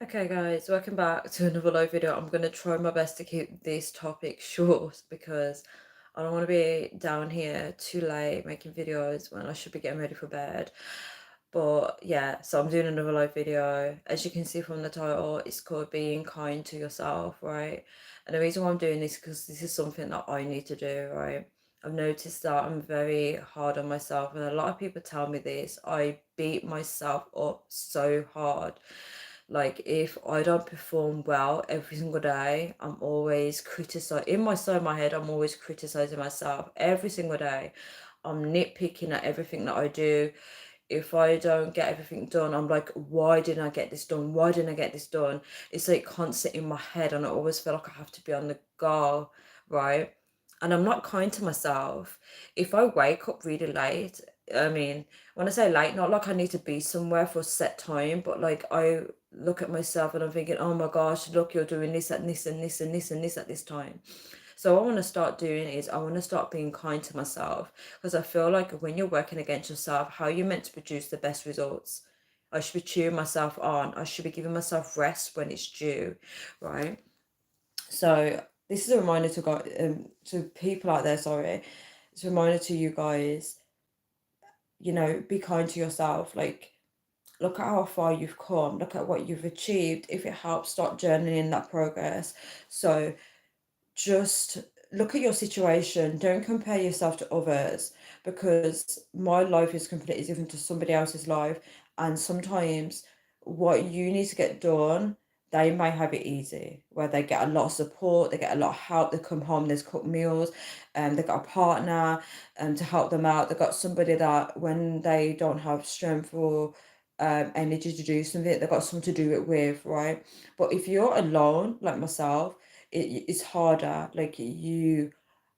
Okay, guys, welcome back to another live video. I'm going to try my best to keep this topic short because I don't want to be down here too late making videos when I should be getting ready for bed. But yeah, so I'm doing another live video. As you can see from the title, it's called Being Kind to Yourself, right? And the reason why I'm doing this is because this is something that I need to do, right? I've noticed that I'm very hard on myself, and a lot of people tell me this. I beat myself up so hard. Like if I don't perform well every single day, I'm always criticizing in my side of my head, I'm always criticizing myself every single day. I'm nitpicking at everything that I do. If I don't get everything done, I'm like, why didn't I get this done? Why didn't I get this done? It's like constant in my head, and I always feel like I have to be on the go, right? And I'm not kind to myself. If I wake up really late, I mean, when I say late, not like I need to be somewhere for a set time, but like I look at myself and I'm thinking, oh my gosh, look, you're doing this and this and this and this and this at this time. So what I want to start doing is I want to start being kind to myself, because I feel like when you're working against yourself, how you're meant to produce the best results. I should be cheering myself on. I should be giving myself rest when it's due, right? So this is a reminder to people out there. Sorry, it's a reminder to you guys. Be kind to yourself. Like, look at how far you've come. Look at what you've achieved. If it helps, start journaling that progress. So just look at your situation. Don't compare yourself to others, because my life is completely different to somebody else's life. And sometimes what you need to get done, they may have it easy, where they get a lot of support, they get a lot of help. They come home, there's cooked meals, and they've got a partner to help them out. They've got somebody that when they don't have strength or energy to do something, they've got someone to do it with, right? But if you're alone, like myself, it's harder. Like you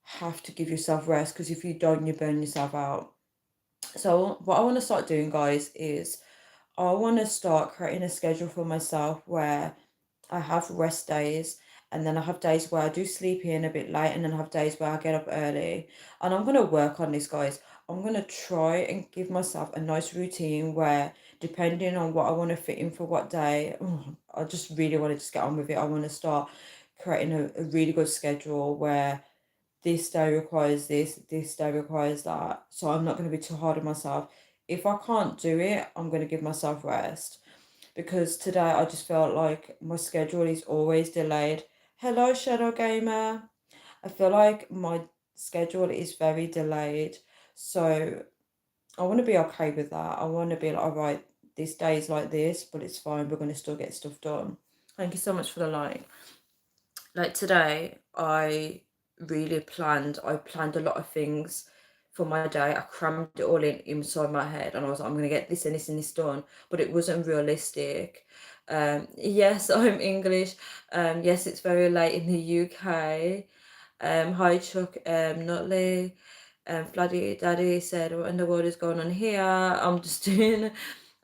have to give yourself rest, because if you don't, you burn yourself out. So what I want to start doing, guys, is I want to start creating a schedule for myself where I have rest days, and then I have days where I do sleep in a bit late, and then I have days where I get up early. And I'm going to work on this, guys. I'm going to try and give myself a nice routine where, depending on what I want to fit in for what day, I just really want to just get on with it. I want to start creating a really good schedule where this day requires this day requires that. So I'm not going to be too hard on myself. If I can't do it, I'm going to give myself rest, because today I just felt like my schedule is always delayed. Hello, Shadow Gamer. I feel like my schedule is very delayed. So I want to be okay with that. I want to be like, all right, this day is like this, but it's fine. We're going to still get stuff done. Thank you so much for the like. Like today, I planned a lot of things for my day. I crammed it all in inside my head, and I was like, I'm gonna get this and this and this done, but it wasn't realistic. Yes, I'm English. Yes, it's very late in the UK. Hi Chuck, Nutley, Fladdy Daddy said, what in the world is going on here? I'm just doing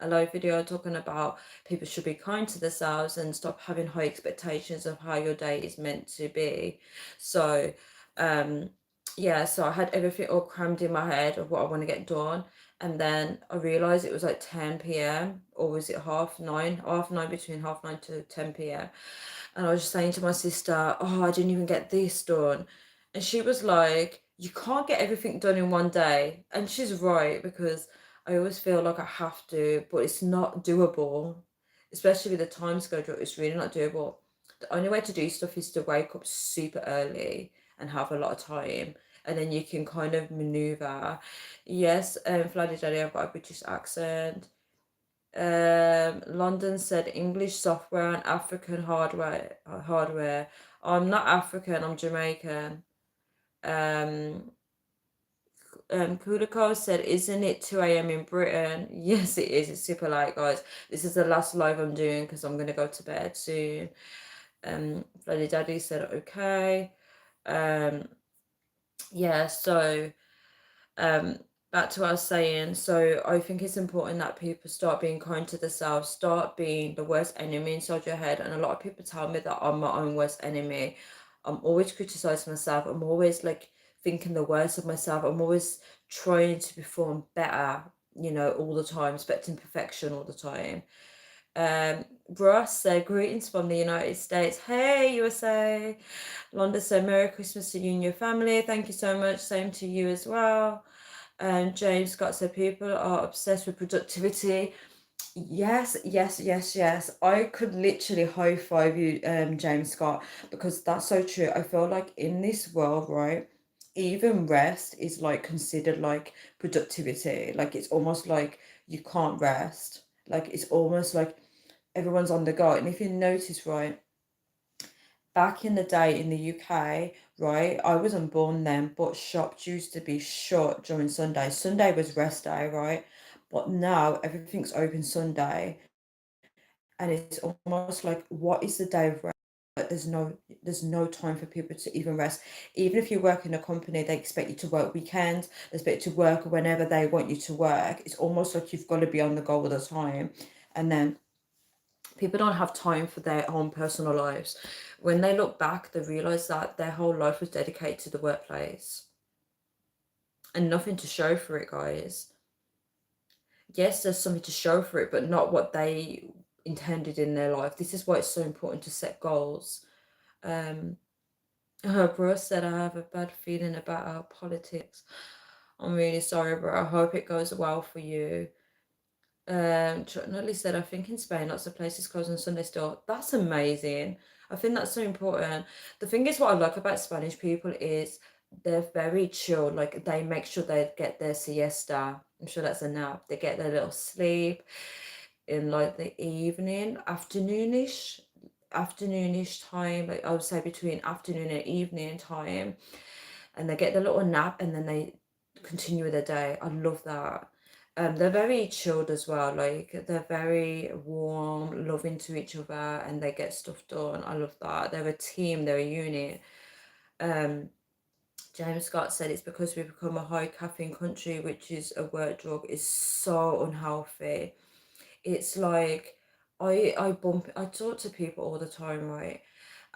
a live video talking about people should be kind to themselves and stop having high expectations of how your day is meant to be. So, yeah, so I had everything all crammed in my head of what I want to get done. And then I realized it was like 10 p.m. or was it half nine? Half nine, between half nine to 10 p.m. And I was just saying to my sister, oh, I didn't even get this done. And she was like, you can't get everything done in one day. And she's right, because I always feel like I have to, but it's not doable. Especially with the time schedule, it's really not doable. The only way to do stuff is to wake up super early and have a lot of time. And then you can kind of maneuver. Yes, Fladdy Daddy, I've got a British accent. London said English software and African hardware. I'm not African, I'm Jamaican. Um, Kudako said, isn't it 2 a.m. in Britain? Yes, it is. It's super late, guys. This is the last live I'm doing because I'm gonna go to bed soon. Bloody Daddy said okay. Yeah, so um back to what I was saying. So I think it's important that people start being kind to themselves, start being the worst enemy inside your head. And a lot of people tell me that I'm my own worst enemy. I'm always criticizing myself. I'm always like thinking the worst of myself. I'm always trying to perform better, all the time, expecting perfection all the time. Ross said, greetings from the United States. Hey, USA. Londa said, Merry Christmas to you and your family. Thank you so much. Same to you as well. James Scott said, people are obsessed with productivity. Yes, yes, yes, yes. I could literally high five you, James Scott, because that's so true. I feel like in this world, right, even rest is like considered like productivity. Like it's almost like you can't rest. Like it's almost like everyone's on the go. And if you notice, right, back in the day in the UK, right, I wasn't born then, but shops used to be shut during Sunday. Sunday was rest day, right? But now everything's open Sunday, and it's almost like, what is the day of rest? But there's no time for people to even rest. Even if you work in a company, they expect you to work weekends, they expect you to work whenever they want you to work. It's almost like you've got to be on the go all the time. And then people don't have time for their own personal lives. When they look back, they realize that their whole life was dedicated to the workplace and nothing to show for it, guys. Yes, there's something to show for it, but not what they intended in their life. This is why it's so important to set goals. Her bro said, I have a bad feeling about our politics. I'm really sorry, bro. I hope it goes well for you. Natalie said, I think in Spain, lots of places close on Sunday still. That's amazing. I think that's so important. The thing is, what I like about Spanish people is they're very chill. Like they make sure they get their siesta. I'm sure that's a nap. They get their little sleep in like the evening, afternoonish time. Like I would say between afternoon and evening time, and they get the little nap and then they continue with their day. I love that. They're very chilled as well. Like they're very warm, loving to each other, and they get stuff done. I love that. They're a team. They're a unit. Um, James Scott said it's because we've become a high caffeine country, which is a work drug, is so unhealthy. It's like I talk to people all the time, right?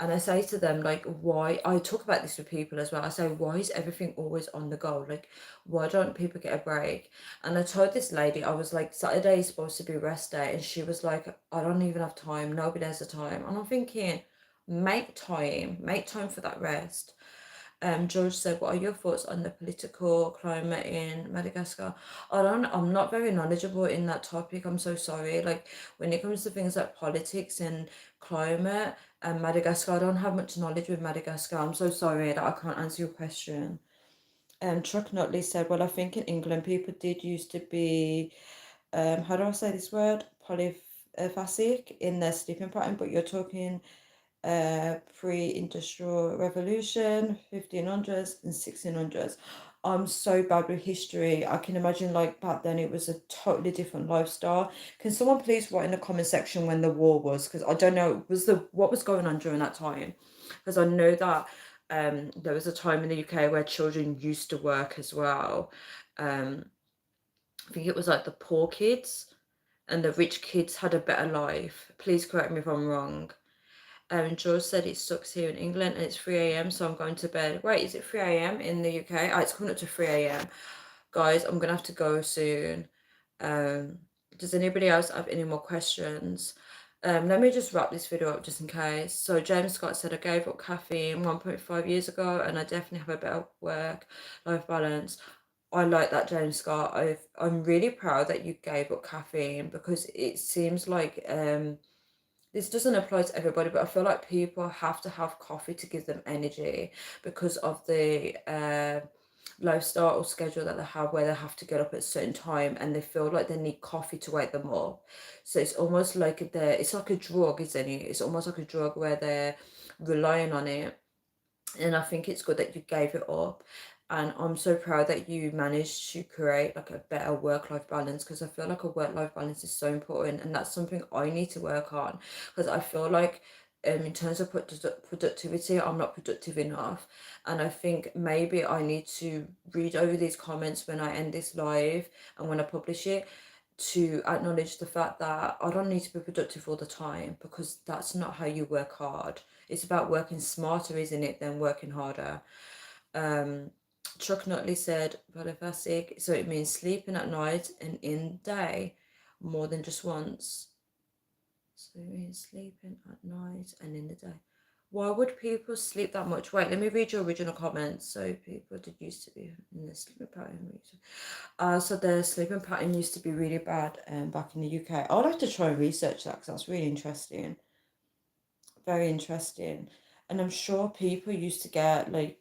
And I say to them, like, why? I talk about this with people as well. I say, why is everything always on the go? Like, why don't people get a break? And I told this lady, I was like, Saturday is supposed to be rest day. And she was like, I don't even have time. Nobody has the time. And I'm thinking, make time for that rest. George said, what are your thoughts on the political climate in Madagascar? I'm not very knowledgeable in that topic. I'm so sorry. Like when it comes to things like politics and climate and Madagascar, I don't have much knowledge with Madagascar. I'm so sorry that I can't answer your question. Chuck Nutley said, well, I think in England people did used to be, how do I say this word? Polyphasic in their sleeping pattern, but you're talking pre-industrial revolution, 1500s and 1600s. I'm so bad with history. I can imagine like back then it was a totally different lifestyle. Can someone please write in the comment section when the war was? Because I don't know, what was going on during that time? Because I know that there was a time in the UK where children used to work as well. I think it was like the poor kids and the rich kids had a better life. Please correct me if I'm wrong. George said it sucks here in England and it's 3 a.m. so I'm going to bed. Wait, is it 3 a.m. in the UK? Oh, it's coming up to 3 a.m. Guys, I'm gonna have to go soon. Does anybody else have any more questions? Let me just wrap this video up just in case. So James Scott said, I gave up caffeine 1.5 years ago and I definitely have a better work-life balance. I like that, James Scott. I'm really proud that you gave up caffeine because it seems like this doesn't apply to everybody, but I feel like people have to have coffee to give them energy because of the lifestyle or schedule that they have where they have to get up at a certain time and they feel like they need coffee to wake them up. So it's almost like it's like a drug, isn't it? It's almost like a drug where they're relying on it. And I think it's good that you gave it up. And I'm so proud that you managed to create like a better work-life balance because I feel like a work-life balance is so important and that's something I need to work on because I feel like in terms of productivity, I'm not productive enough. And I think maybe I need to read over these comments when I end this live and when I publish it to acknowledge the fact that I don't need to be productive all the time because that's not how you work hard. It's about working smarter, isn't it, than working harder. Chuck Nutley said, polyphasic, so it means sleeping at night and in day more than just once. So you're sleeping at night and in the day. Why would people sleep that much? Wait, let me read your original comments. So people did used to be in the sleeping pattern. So the sleeping pattern used to be really bad back in the UK. I'll have to try and research that because that's really interesting. Very interesting. And I'm sure people used to get like,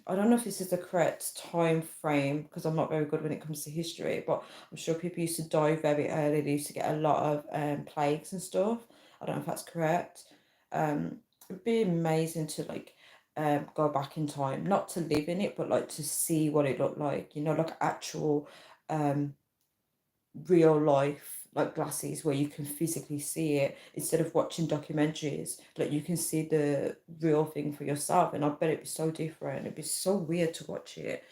I don't know if this is the correct time frame because I'm not very good when it comes to history, but I'm sure people used to die very early. They used to get a lot of plagues and stuff. I don't know if that's correct. It'd be amazing to like go back in time, not to live in it, but like to see what it looked like, you know, like actual um real life like glasses where you can physically see it instead of watching documentaries, like you can see the real thing for yourself. And I bet it'd be so different, it'd be so weird to watch it.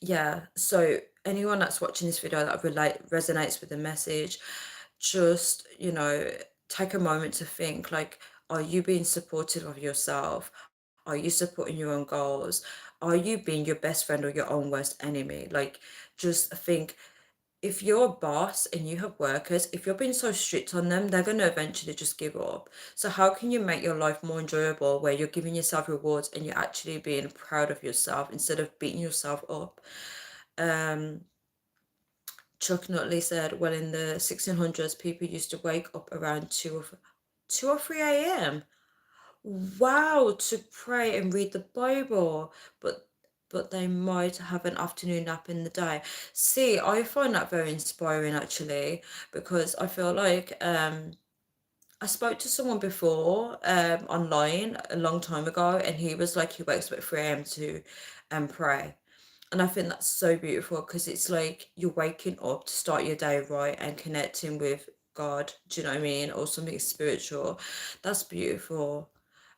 Yeah, so anyone that's watching this video that resonates with the message, just, you know, take a moment to think like, are you being supportive of yourself? Are you supporting your own goals? Are you being your best friend or your own worst enemy? Like, just think, if you're a boss and you have workers, if you're being so strict on them, they're going to eventually just give up. So how can you make your life more enjoyable where you're giving yourself rewards and you're actually being proud of yourself instead of beating yourself up? Um, Chuck Nutley said, well, in the 1600s, people used to wake up around 2 or 3 a.m. Wow, to pray and read the Bible, but they might have an afternoon nap in the day. See, I find that very inspiring actually, because I feel like I spoke to someone before online a long time ago, and he was like he wakes up at 3 a.m. to pray. And I think that's so beautiful because it's like you're waking up to start your day right and connecting with God. Do you know what I mean? Or something spiritual. That's beautiful.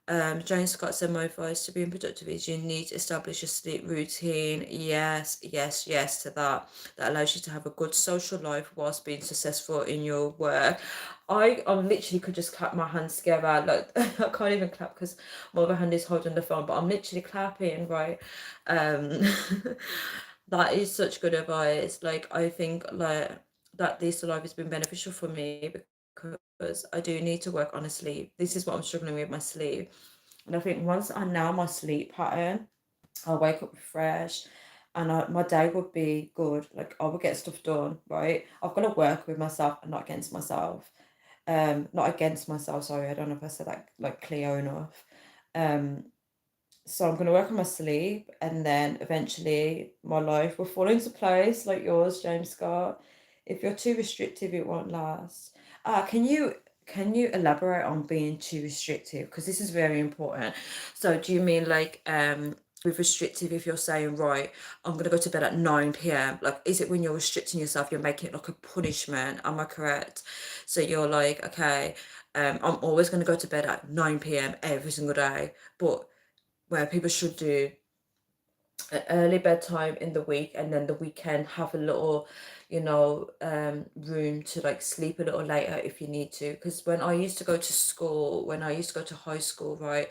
Jane Scott said, my advice to being productive is you need to establish a sleep routine. Yes, yes, yes to that. That allows you to have a good social life whilst being successful in your work. I literally could just clap my hands together. Like I can't even clap because my other hand is holding the phone, but I'm literally clapping, right? Um, that is such good advice. Like I think like that this life has been beneficial for me because I do need to work on a sleep. This is what I'm struggling with, my sleep. And I think once I know my sleep pattern, I'll wake up refreshed and my day would be good. Like I would get stuff done, right? I've got to work with myself and not against myself. Not against myself, sorry, I don't know if I said that like clear enough. Um, so I'm going to work on my sleep and then eventually my life will fall into place like yours, James Scott. If you're too restrictive, it won't last. Can you elaborate on being too restrictive? Because this is very important. So do you mean like with restrictive, if you're saying, right, I'm gonna go to bed at 9 p.m. Like, is it when you're restricting yourself, you're making it like a punishment? Am I correct? So you're like, okay, I'm always gonna go to bed at 9 p.m. every single day, but where people should do an early bedtime in the week and then the weekend have a little, room to like sleep a little later if you need to. Because when I used to go to school, when I used to go to high school, right,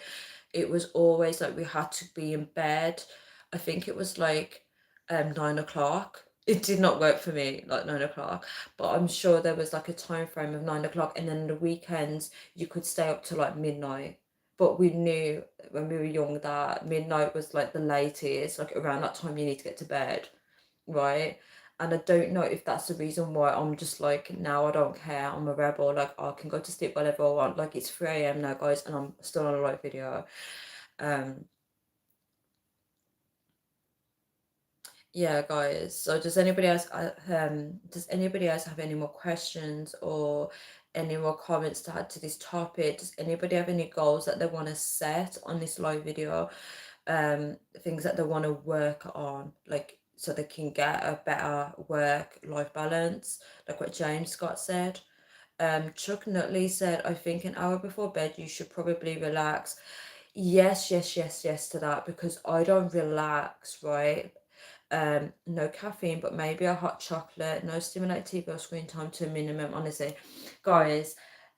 it was always like we had to be in bed. I think it was like 9 o'clock. It did not work for me, like 9 o'clock, but I'm sure there was like a time frame of 9 o'clock, and then the weekends you could stay up to like midnight. But we knew when we were young that midnight was like the latest, like around that time you need to get to bed, right? And I don't know if that's the reason why I'm just like, now I don't care, I'm a rebel, like I can go to sleep whenever I want. Like it's 3 a.m. now, guys, and I'm still on a live video. Um, yeah, guys. So does anybody else have any more questions or any more comments to add to this topic? Does anybody have any goals that they want to set on this live video? Things that they want to work on, like so they can get a better work-life balance, like what James Scott said. Chuck Nutley said, I think an hour before bed you should probably relax. Yes, yes, yes, yes to that because I don't relax, right? No caffeine, but maybe a hot chocolate, no stimulated TV or screen time to a minimum. Honestly, guys,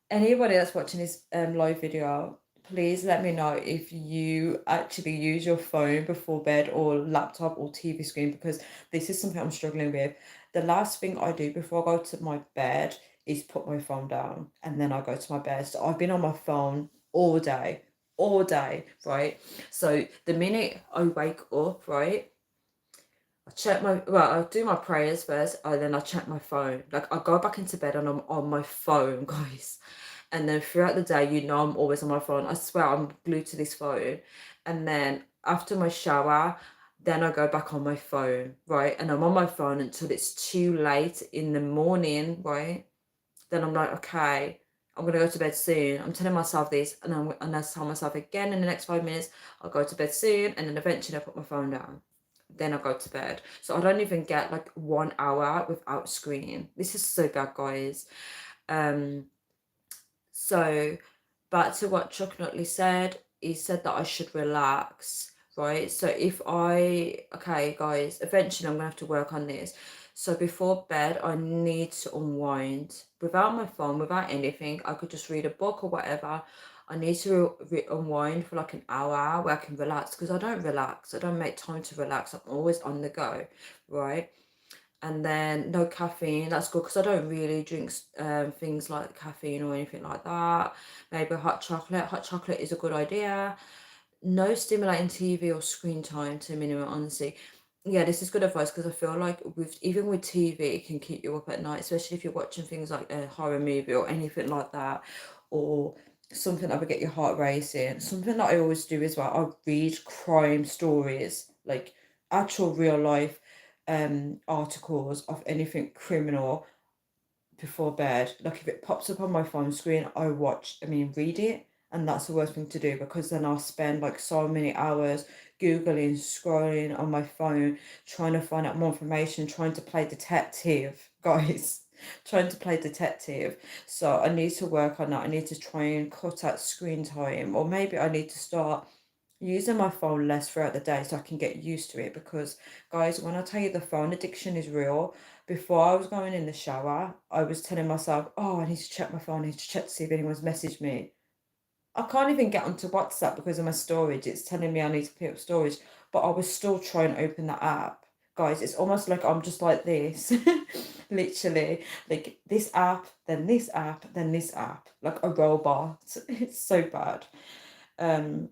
anybody that's watching this live video, please let me know if you actually use your phone before bed or laptop or TV screen because this is something I'm struggling with. The last thing I do before I go to my bed is put my phone down and then I go to my bed. So I've been on my phone all day, right? So the minute I wake up, right, I check my, well, I do my prayers first, and then I check my phone. Like, I go back into bed and I'm on my phone, guys. And then throughout the day, I'm always on my phone. I swear I'm glued to this phone. And then after my shower, then I go back on my phone, right? And I'm on my phone until it's too late in the morning, right? Then I'm like, okay, I'm gonna go to bed soon. I'm telling myself this, and I tell myself again in the next 5 minutes, I'll go to bed soon, and then eventually I put my phone down. Then I go to bed. So I don't even get like 1 hour without screen. This is so bad, guys. Um, so back to what Chuck Nutley said, he said that I should relax, right? So okay, guys, eventually I'm gonna have to work on this. So before bed, I need to unwind without my phone, without anything. I could just read a book or whatever. I need to unwind for like an hour where I can relax, because I don't relax. I don't make time to relax. I'm always on the go, right? And then no caffeine. That's good because I don't really drink things like caffeine or anything like that. Maybe hot chocolate. Hot chocolate is a good idea. No stimulating TV or screen time to a minimum, honestly. Yeah, this is good advice, because I feel like even with TV, it can keep you up at night, especially if you're watching things like a horror movie or anything like that, or something that would get your heart racing. Something that I always do as well, I read crime stories, like actual real life articles of anything criminal before bed. Like if it pops up on my phone screen, read it. And that's the worst thing to do, because then I'll spend like so many hours Googling, scrolling on my phone, trying to find out more information, trying to play detective, guys. Trying to play detective. So I need to work on that. I need to try and cut out screen time, or maybe I need to start using my phone less throughout the day so I can get used to it. Because, guys, when I tell you the phone addiction is real, before I was going in the shower, I was telling myself, oh, I need to check my phone, I need to check to see if anyone's messaged me. I can't even get onto WhatsApp because of my storage. It's telling me I need to pick up storage, but I was still trying to open the app. Guys, it's almost like I'm just like this. Literally, like this app, then this app, then this app, like a robot. It's so bad. Um,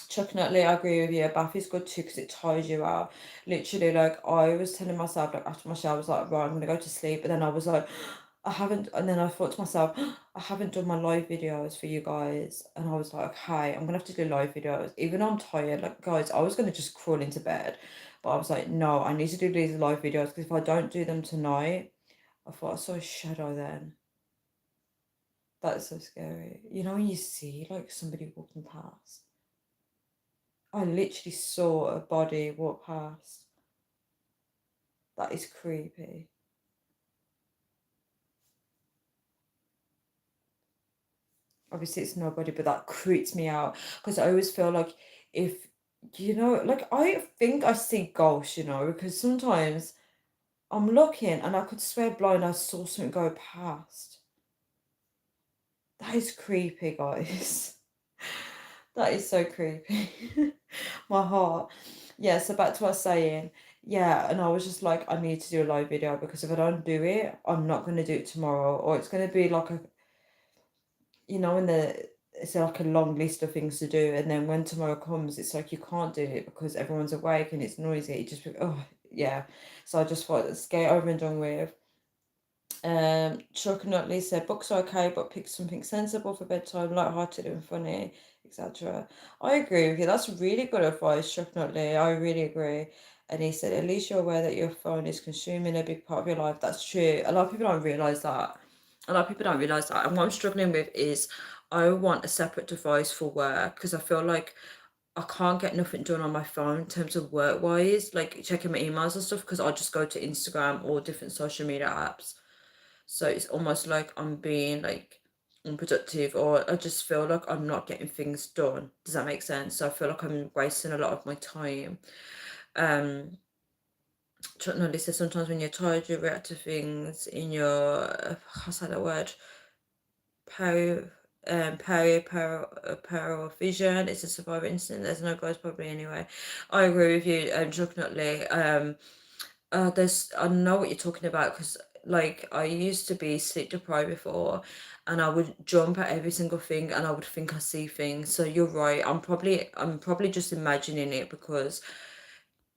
Chuck Nutley, I agree with you. A bath is good too because it tires you out. Literally, like I was telling myself, like after my shower, I was like, right, I'm gonna go to sleep. But then I was like, I haven't, and then I thought to myself, I haven't done my live videos for you guys. And I was like, okay, I'm gonna have to do live videos. Even though I'm tired, like guys, I was gonna just crawl into bed. But I was like, no, I need to do these live videos, because if I don't do them tonight, I thought I saw a shadow then. That's so scary. You know when you see like somebody walking past? I literally saw a body walk past. That is creepy. Obviously, it's nobody, but that creeps me out, because I always feel like if, like I think I see ghosts, because sometimes I'm looking and I could swear blind I saw something go past. That is creepy, guys. That is so creepy. My heart. Yeah, so back to what I was saying. Yeah, and I was just like, I need to do a live video, because if I don't do it, I'm not going to do it tomorrow. Or it's going to be like it's like a long list of things to do. And then when tomorrow comes, it's like you can't do it because everyone's awake and it's noisy. Oh, yeah. So I just thought, let's get over and done with. Chuck Nutley said books are okay, but pick something sensible for bedtime, light-hearted and funny, etc. I agree with you. That's really good advice, Chuck Nutley. I really agree. And he said, at least you're aware that your phone is consuming a big part of your life. That's true. A lot of people don't realise that. A lot of people don't realise that. And what I'm struggling with is I want a separate device for work, because I feel like I can't get nothing done on my phone in terms of work-wise, like checking my emails and stuff, because I just go to Instagram or different social media apps. So it's almost like I'm being like unproductive, or I just feel like I'm not getting things done. Does that make sense? So I feel like I'm wasting a lot of my time. Chuck Norris says sometimes when you're tired, you react to things in your, how's that word? Peripheral vision. It's a survivor instinct. There's no ghost probably anyway. I agree with you, Chuck Nutley. I know what you're talking about, because Like, I used to be sleep deprived before, and I would jump at every single thing, and I would think I see things. So you're right. I'm probably just imagining it because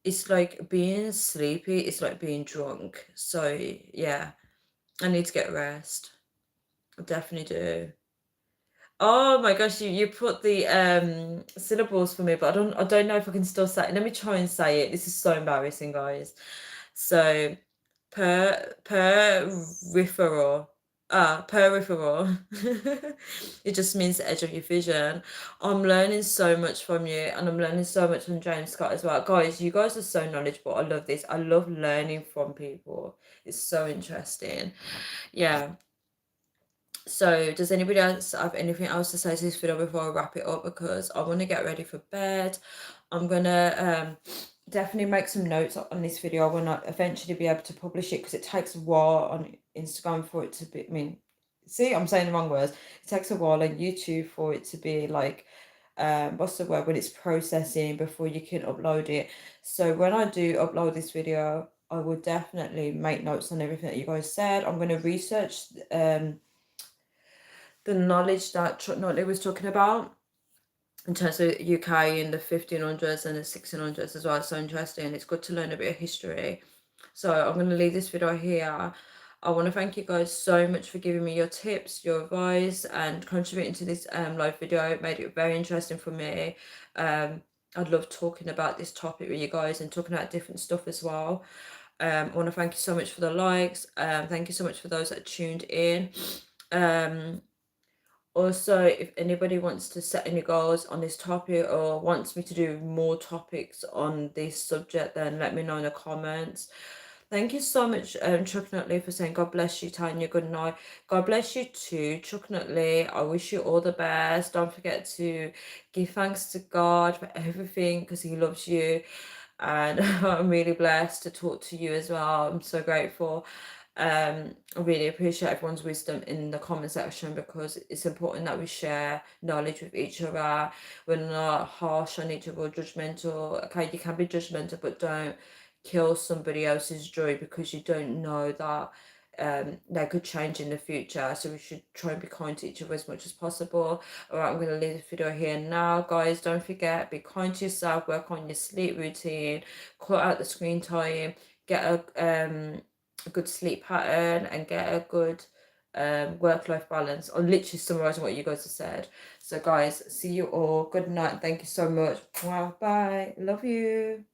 it's like being sleepy. It's like being drunk. So yeah, I need to get rest. I definitely do. Oh my gosh, you put the syllables for me, but I don't know if I can still say it. Let me try and say it. This is so embarrassing, guys. So peripheral. Peripheral. It just means the edge of your vision. I'm learning so much from you, and I'm learning so much from James Scott as well. Guys, you guys are so knowledgeable. I love this. I love learning from people. It's so interesting. Yeah. So, does anybody else have anything else to say to this video before I wrap it up? Because I want to get ready for bed. I'm gonna definitely make some notes on this video when I eventually be able to publish it, because it takes a while on Instagram for it to be. I mean, see, I'm saying the wrong words. It takes a while on YouTube for it to be like, what's the word, when it's processing before you can upload it. So when I do upload this video, I will definitely make notes on everything that you guys said. I'm gonna research the knowledge that Chuck Notley was talking about in terms of UK in the 1500s and the 1600s as well. It's so interesting. It's good to learn a bit of history. So I'm going to leave this video here. I want to thank you guys so much for giving me your tips, your advice, and contributing to this live video. It made it very interesting for me. I'd love talking about this topic with you guys and talking about different stuff as well. I want to thank you so much for the likes. Thank you so much for those that tuned in. Also, if anybody wants to set any goals on this topic or wants me to do more topics on this subject, then let me know in the comments. Thank you so much, Chuck Nutley, for saying God bless you, Tanya. Good night. God bless you too, Chuck Nutley. I wish you all the best. Don't forget to give thanks to God for everything, because He loves you. And I'm really blessed to talk to you as well. I'm so grateful. I really appreciate everyone's wisdom in the comment section, because it's important that we share knowledge with each other. We're not harsh on each other or judgmental. Okay, you can be judgmental, but don't kill somebody else's joy because you don't know that they could change in the future. So we should try and be kind to each other as much as possible. All right, I'm going to leave this video here now, guys. Don't forget, be kind to yourself, work on your sleep routine, cut out the screen time, get a good sleep pattern, and get a good work-life balance. I'm literally summarizing what you guys have said. So guys, see you all. Good night. Thank you so much. Wow, bye. Love you.